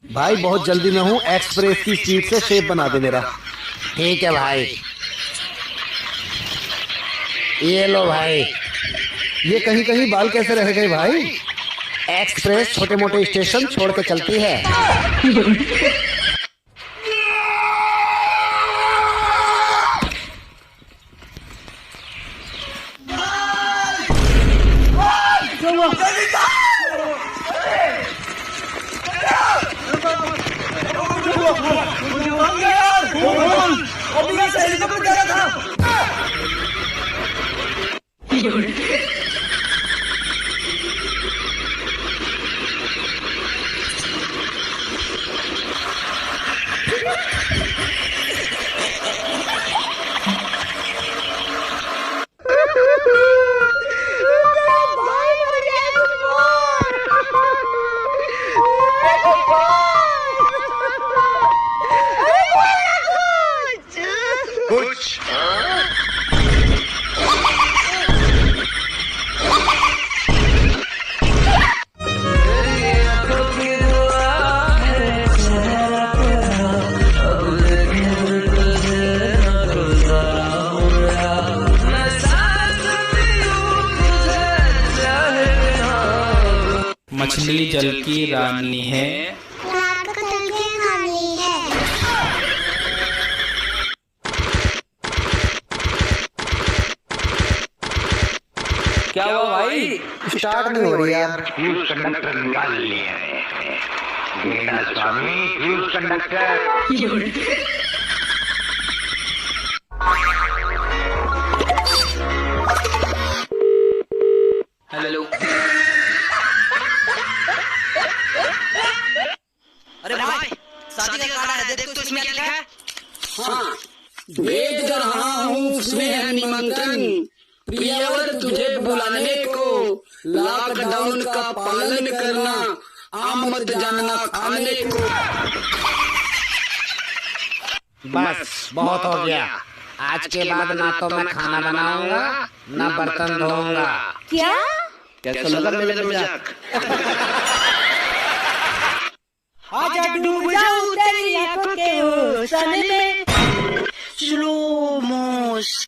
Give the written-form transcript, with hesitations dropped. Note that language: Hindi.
भाई बहुत जल्दी में हूँ, एक्सप्रेस की स्पीड से शेप बना दे मेरा। ठीक है भाई, ये लो भाई। ये कहीं कहीं बाल कैसे रह गए भाई? एक्सप्रेस छोटे मोटे स्टेशन छोड़ के चलती है। कुछ मछली जल की रानी है, रात को तल के खानी है। क्या हुआ भाई? स्टार्ट नहीं हो रही यार। फ्यूज कंडक्टर निकाल लिए हैं। मीना स्वामी फ्यूज कंडक्टर। हेलो। अरे भाई, शादी का कार्ड है, देख तो इसमें क्या लिखा है? हाँ, भेज रहा हूँ उसमें है निमंत्रण, प्रियवर तुझे बुलाने को, लॉकडाउन का पालन करना, आम मत जानना खाने को। बस बहुत हो गया। आज के बाद ना तो मैं खाना बनाऊंगा ना बर्तन धोऊंगा। क्या? कैसा लगा मेरा मजाक? आजा डूब जाऊं तेरी आंखों के ओशन में, स्लो मोशन।